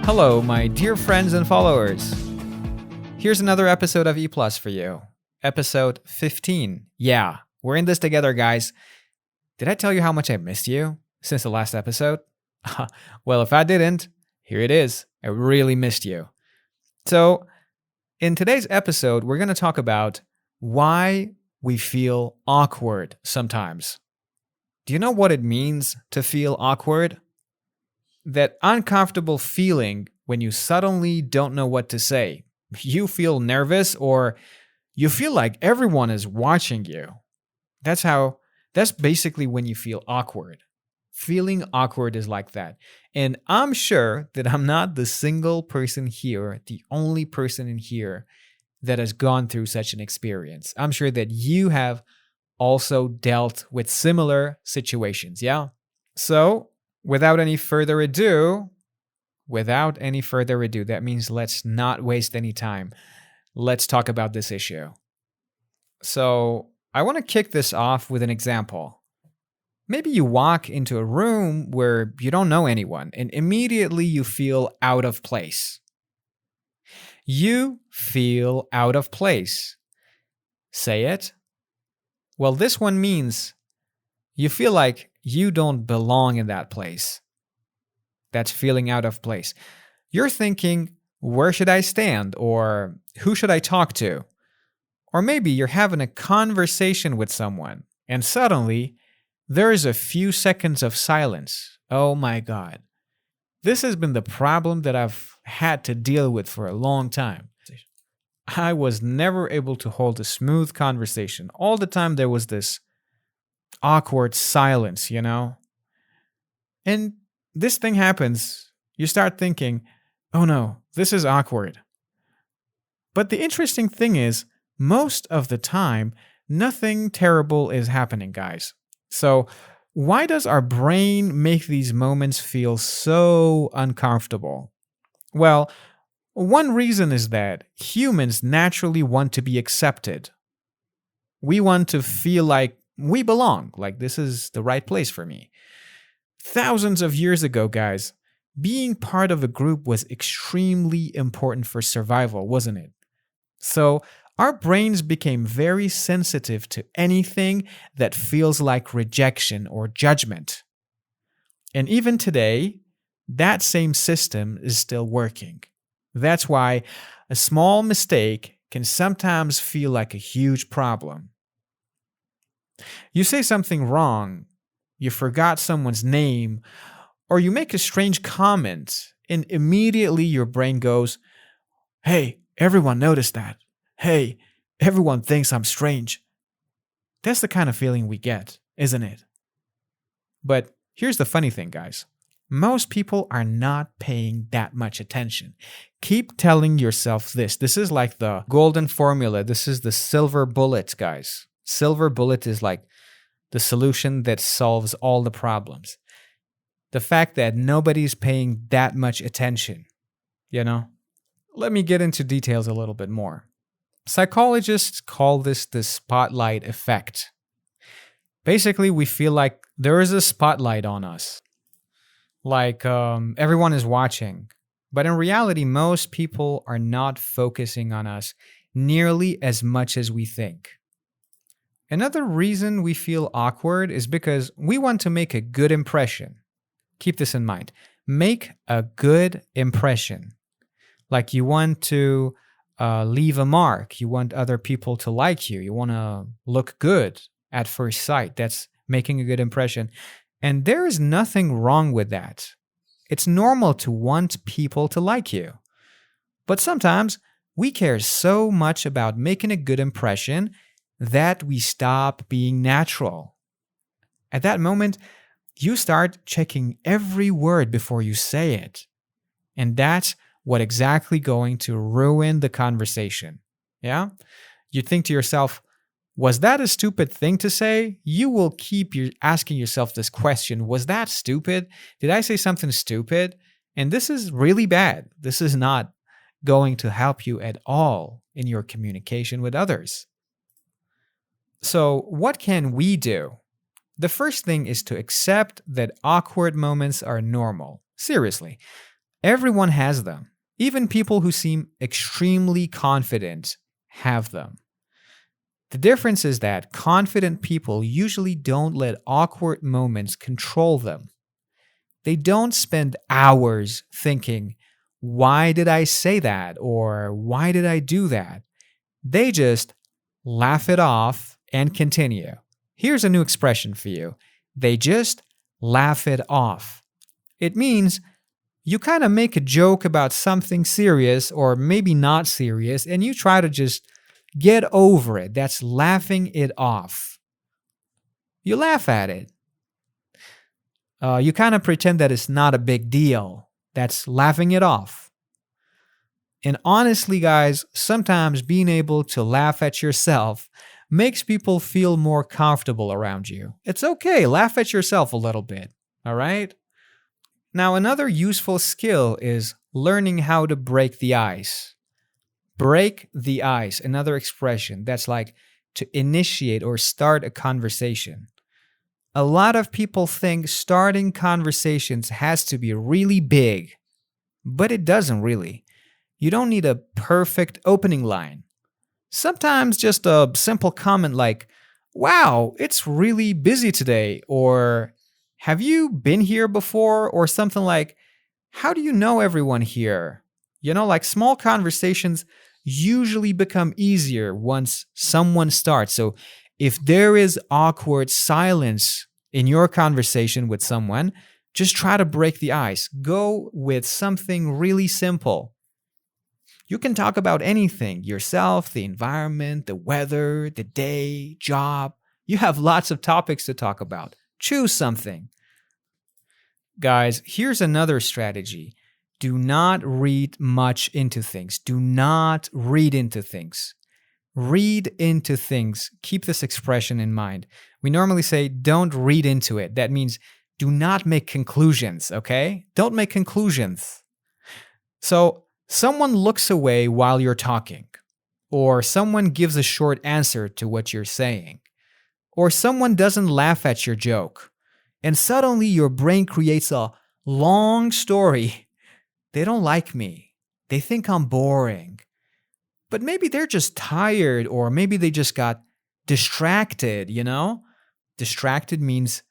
Hello, my dear friends and followers. Here's another episode of E Plus for you. Episode 15. Yeah, we're in this together, guys. Did I tell you how much I missed you since the last episode? Well, if I didn't, here it is. I really missed you. So, in today's episode, we're going to talk about why we feel awkward sometimes. Do you know what it means to feel awkward? That uncomfortable feeling when you suddenly don't know what to say. You feel nervous or you feel like everyone is watching you. That's basically when you feel awkward. Feeling awkward is like that. And I'm sure that I'm not the single person here, the only person in here that has gone through such an experience. I'm sure that you have also dealt with similar situations, yeah? So, without any further ado, that means let's not waste any time. Let's talk about this issue. So, I want to kick this off with an example. Maybe you walk into a room where you don't know anyone and immediately you feel out of place. You feel out of place. Say it. Well, this one means you feel like you don't belong in that place. That's feeling out of place. You're thinking, where should I stand? Or who should I talk to? Or maybe you're having a conversation with someone and suddenly there is a few seconds of silence. Oh my God. This has been the problem that I've had to deal with for a long time. I was never able to hold a smooth conversation. All the time there was this awkward silence, you know? And this thing happens. You start thinking, oh no, this is awkward. But the interesting thing is, most of the time, nothing terrible is happening, guys. So, why does our brain make these moments feel so uncomfortable? Well, one reason is that humans naturally want to be accepted. We want to feel like we belong, like this is the right place for me. Thousands of years ago, guys, being part of a group was extremely important for survival, wasn't it? So, our brains became very sensitive to anything that feels like rejection or judgment. And even today, that same system is still working. That's why a small mistake can sometimes feel like a huge problem. You say something wrong, you forgot someone's name, or you make a strange comment, and immediately your brain goes, hey, everyone noticed that. Hey, everyone thinks I'm strange. That's the kind of feeling we get, isn't it? But here's the funny thing, guys. Most people are not paying that much attention. Keep telling yourself this. This is like the golden formula. This is the silver bullet, guys. Silver bullet is like the solution that solves all the problems. The fact that nobody's paying that much attention, you know? Let me get into details a little bit more. Psychologists call this the spotlight effect. Basically, we feel like there is a spotlight on us. Like everyone is watching. But in reality, most people are not focusing on us nearly as much as we think. Another reason we feel awkward is because we want to make a good impression. Keep this in mind. Make a good impression. Like you want to leave a mark. You want other people to like you. You want to look good at first sight. That's making a good impression. And there is nothing wrong with that. It's normal to want people to like you. But sometimes we care so much about making a good impression that we stop being natural. At that moment, you start checking every word before you say it. And that's what exactly going to ruin the conversation. Yeah? You think to yourself, was that a stupid thing to say? You will keep asking yourself this question. Was that stupid? Did I say something stupid? And this is really bad. This is not going to help you at all in your communication with others. So, what can we do? The first thing is to accept that awkward moments are normal. Seriously. Everyone has them. Even people who seem extremely confident have them. The difference is that confident people usually don't let awkward moments control them. They don't spend hours thinking, why did I say that? Or why did I do that? They just laugh it off and continue. Here's a new expression for you. They just laugh it off. It means you kind of make a joke about something serious or maybe not serious, and you try to just get over it. That's laughing it off. You laugh at it. You kind of pretend that it's not a big deal. That's laughing it off. And honestly, guys, sometimes being able to laugh at yourself makes people feel more comfortable around you. It's okay, laugh at yourself a little bit, all right? Now, another useful skill is learning how to break the ice. Break the ice, another expression that's like to initiate or start a conversation. A lot of people think starting conversations has to be really big, but it doesn't really. You don't need a perfect opening line. Sometimes just a simple comment like, wow, it's really busy today, or have you been here before, or something like, how do you know everyone here? Like small conversations usually become easier once someone starts. So if there is awkward silence in your conversation with someone, just try to break the ice. Go with something really simple. You can talk about anything, yourself, the environment, the weather, the day, job. You have lots of topics to talk about. Choose something. Guys, here's another strategy. Do not read much into things. Do not read into things. Read into things. Keep this expression in mind. We normally say, don't read into it. That means do not make conclusions, okay? Don't make conclusions. So, someone looks away while you're talking, or someone gives a short answer to what you're saying, or someone doesn't laugh at your joke, and suddenly your brain creates a long story. They don't like me. They think I'm boring. But maybe they're just tired, or maybe they just got distracted, Distracted means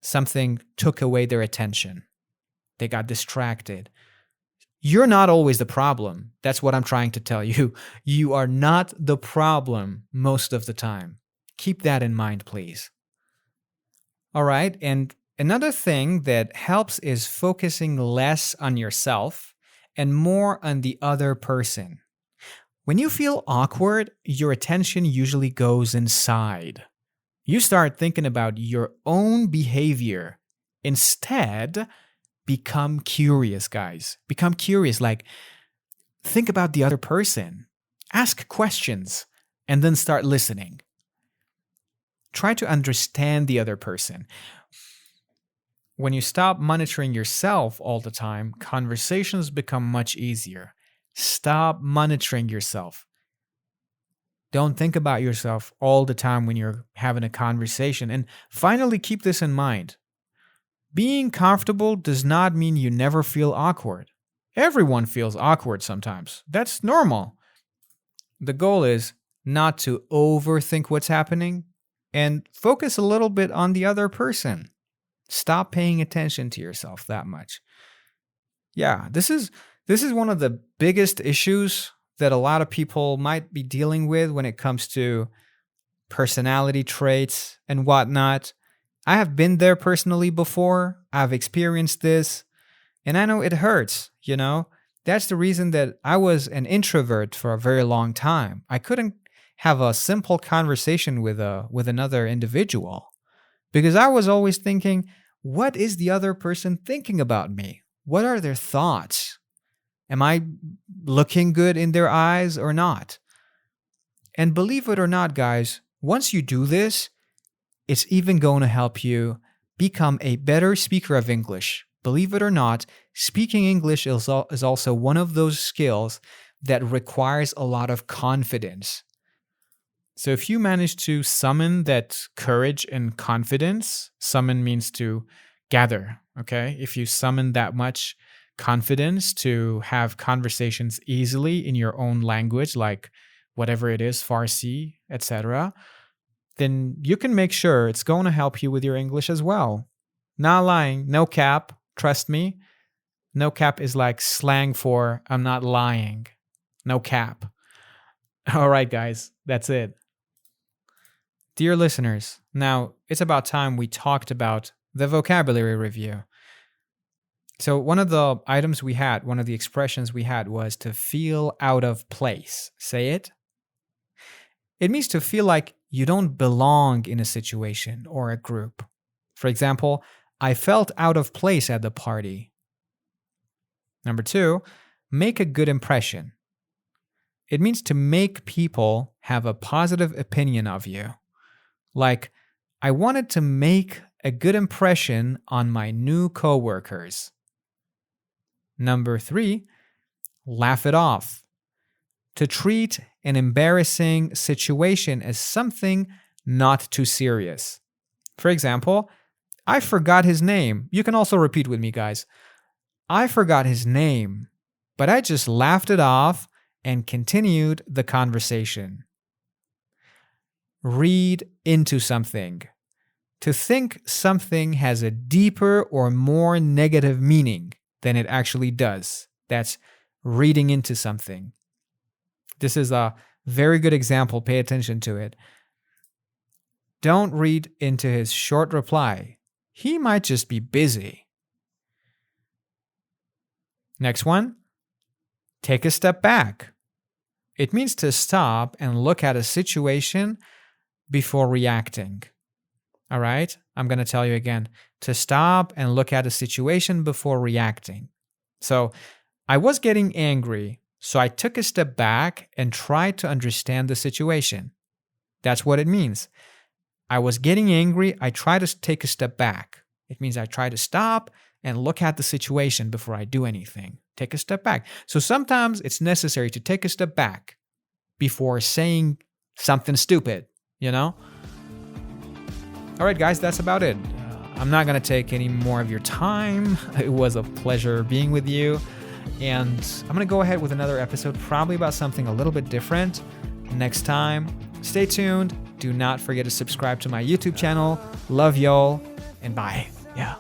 something took away their attention. They got distracted. You're not always the problem. That's what I'm trying to tell you. You are not the problem most of the time. Keep that in mind, please. All right, and another thing that helps is focusing less on yourself and more on the other person. When you feel awkward, your attention usually goes inside. You start thinking about your own behavior. Instead, become curious, guys. Become curious. Like, think about the other person. Ask questions and then start listening. Try to understand the other person. When you stop monitoring yourself all the time, conversations become much easier. Stop monitoring yourself. Don't think about yourself all the time when you're having a conversation. And finally, keep this in mind. Being comfortable does not mean you never feel awkward. Everyone feels awkward sometimes. That's normal. The goal is not to overthink what's happening and focus a little bit on the other person. Stop paying attention to yourself that much. Yeah, this is one of the biggest issues that a lot of people might be dealing with when it comes to personality traits and whatnot. I have been there personally before. I've experienced this, and I know it hurts, That's the reason that I was an introvert for a very long time. I couldn't have a simple conversation with another individual because I was always thinking, what is the other person thinking about me? What are their thoughts? Am I looking good in their eyes or not? And believe it or not, guys, once you do this, it's even going to help you become a better speaker of English. Believe it or not, speaking English is also one of those skills that requires a lot of confidence. So if you manage to summon that courage and confidence, summon means to gather, okay? If you summon that much confidence to have conversations easily in your own language, like whatever it is, Farsi, etc., then you can make sure it's going to help you with your English as well. Not lying, no cap, trust me. No cap is like slang for I'm not lying. No cap. All right, guys, that's it. Dear listeners, now it's about time we talked about the vocabulary review. So one of the items we had, one of the expressions we had was to feel out of place. Say it. It means to feel like you don't belong in a situation or a group. For example, I felt out of place at the party. Number 2, make a good impression. It means to make people have a positive opinion of you. Like, I wanted to make a good impression on my new coworkers. Number 3, laugh it off. To treat an embarrassing situation as something not too serious. For example, I forgot his name. You can also repeat with me, guys. I forgot his name, but I just laughed it off and continued the conversation. Read into something. To think something has a deeper or more negative meaning than it actually does. That's reading into something. This is a very good example. Pay attention to it. Don't read into his short reply. He might just be busy. Next one, take a step back. It means to stop and look at a situation before reacting. All right? I'm going to tell you again. To stop and look at a situation before reacting. So I was getting angry, so I took a step back and tried to understand the situation. That's what it means. I was getting angry, I tried to take a step back. It means I try to stop and look at the situation before I do anything. Take a step back. So sometimes it's necessary to take a step back before saying something stupid, you know? All right, guys, that's about it. I'm not going to take any more of your time. It was a pleasure being with you. And I'm going to go ahead with another episode, probably about something a little bit different next time. Stay tuned. Do not forget to subscribe to my YouTube channel. Love y'all, and bye. Yeah.